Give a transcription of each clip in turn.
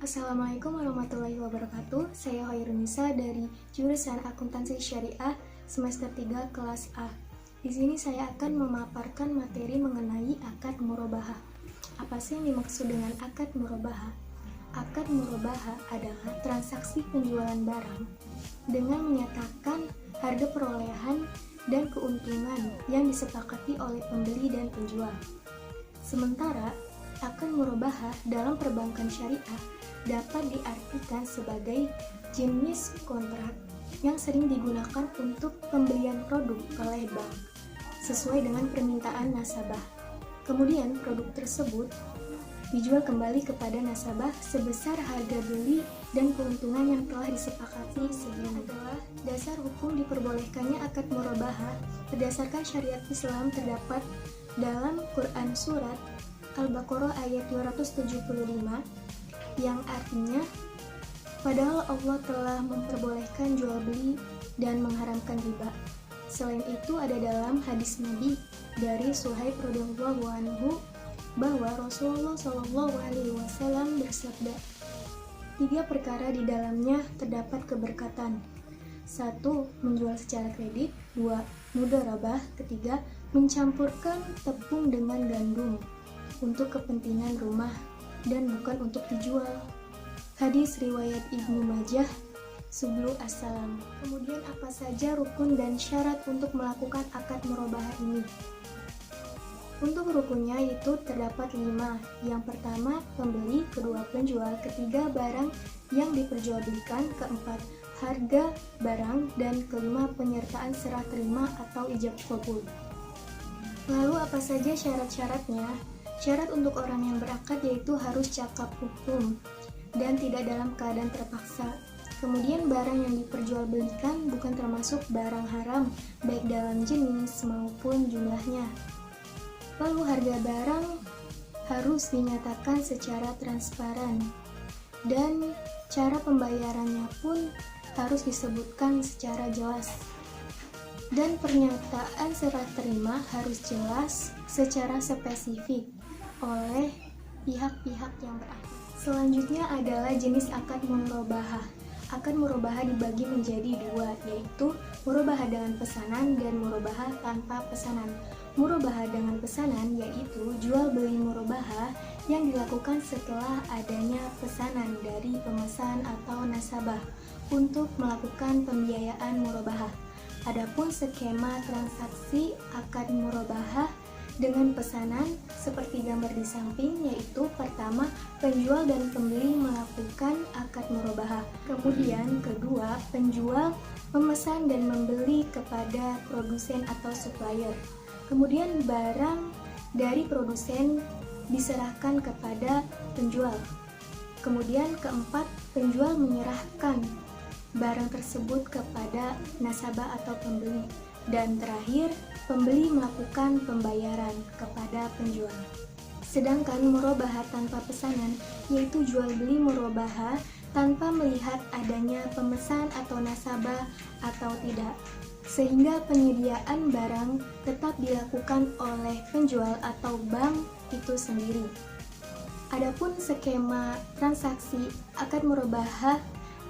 Assalamualaikum warahmatullahi wabarakatuh. Saya Hoirunisa dari jurusan Akuntansi Syariah semester 3 kelas A. Di sini saya akan memaparkan materi mengenai akad murabahah. Apa sih yang dimaksud dengan akad murabahah? Akad murabahah adalah transaksi penjualan barang dengan menyatakan harga perolehan dan keuntungan yang disepakati oleh pembeli dan penjual. Sementara akad murabahah dalam perbankan syariah dapat diartikan sebagai jenis kontrak yang sering digunakan untuk pembelian produk oleh bank sesuai dengan permintaan nasabah. Kemudian produk tersebut dijual kembali kepada nasabah sebesar harga beli dan keuntungan yang telah disepakati sebelumnya. Adalah dasar hukum diperbolehkannya akad murabahah berdasarkan syariat Islam terdapat dalam Quran Surat Al-Baqarah ayat 275 yang artinya, padahal Allah telah memperbolehkan jual beli dan mengharamkan riba. Selain itu ada dalam hadis Nabi dari Suhaib radhiyallahu anhu bahwa Rasulullah SAW bersabda, 3 perkara di dalamnya terdapat keberkatan. 1. Menjual secara kredit. 2. Mudharabah. 3. Mencampurkan tepung dengan gandum untuk kepentingan rumah dan bukan untuk dijual. Hadis riwayat Ibnu Majah, Sublu As-Salam. Kemudian apa saja rukun dan syarat untuk melakukan akad murabahah ini? Untuk rukunnya itu terdapat 5. Yang pertama pembeli, kedua penjual, ketiga barang yang diperjualbelikan, keempat harga barang, dan kelima penyertaan serah terima atau ijab qabul. Lalu apa saja syarat-syaratnya? Syarat untuk orang yang berakad yaitu harus cakap hukum dan tidak dalam keadaan terpaksa. Kemudian barang yang diperjualbelikan bukan termasuk barang haram, baik dalam jenis maupun jumlahnya. Lalu harga barang harus dinyatakan secara transparan dan cara pembayarannya pun harus disebutkan secara jelas. Dan pernyataan serah terima harus jelas secara spesifik oleh pihak-pihak yang berakad. Selanjutnya adalah jenis akad murabahah. Akad murabahah dibagi menjadi 2, yaitu murabahah dengan pesanan dan murabahah tanpa pesanan. Murabahah dengan pesanan yaitu jual beli murabahah yang dilakukan setelah adanya pesanan dari pemesan atau nasabah untuk melakukan pembiayaan murabahah. Adapun skema transaksi akad murabahah dengan pesanan seperti gambar di samping, yaitu pertama penjual dan pembeli melakukan akad murabahah. Kemudian kedua, penjual memesan dan membeli kepada produsen atau supplier. Kemudian barang dari produsen diserahkan kepada penjual. Kemudian keempat, penjual menyerahkan barang tersebut kepada nasabah atau pembeli. Dan terakhir, pembeli melakukan pembayaran kepada penjual. Sedangkan murabahah tanpa pesanan yaitu jual beli murabahah tanpa melihat adanya pemesan atau nasabah atau tidak, sehingga penyediaan barang tetap dilakukan oleh penjual atau bank itu sendiri. Adapun skema transaksi akad murabahah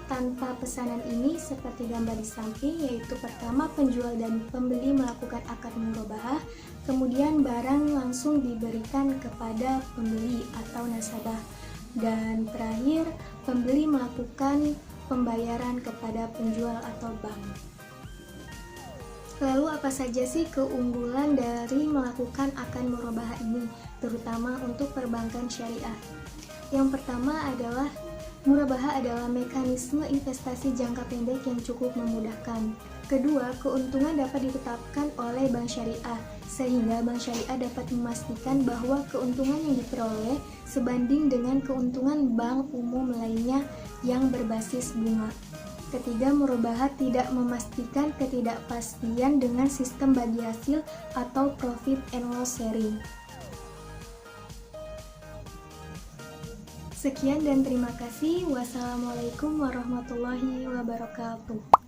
tanpa pesanan ini seperti gambar di samping, yaitu pertama penjual dan pembeli melakukan akad murabahah, kemudian barang langsung diberikan kepada pembeli atau nasabah, dan terakhir pembeli melakukan pembayaran kepada penjual atau bank. Lalu apa saja sih keunggulan dari melakukan akad murabahah ini, terutama untuk perbankan syariah? Yang pertama adalah murabahah adalah mekanisme investasi jangka pendek yang cukup memudahkan. Kedua, keuntungan dapat ditetapkan oleh bank syariah, sehingga bank syariah dapat memastikan bahwa keuntungan yang diperoleh sebanding dengan keuntungan bank umum lainnya yang berbasis bunga. Ketiga, murabahah tidak memastikan ketidakpastian dengan sistem bagi hasil atau profit and loss sharing. Sekian dan terima kasih. Wassalamualaikum warahmatullahi wabarakatuh.